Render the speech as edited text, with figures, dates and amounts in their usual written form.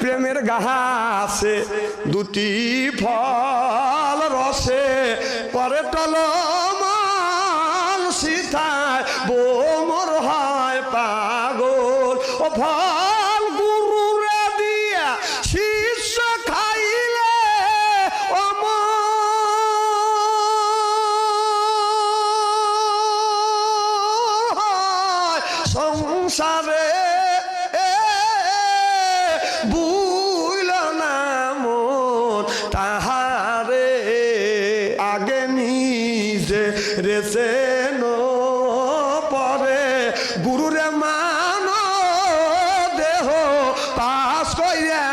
প্রেমের গাছে দুটি ফল রসে পরে টলমল সীতায় বোমর হয় পাগল ও ফল গুরুরে দিয়া শিষ্য খাইলে সংসারে বুইল না মন তাহারে আগে নিজে রেছে পরে গুরুরে মান দেহ পাশ কইরা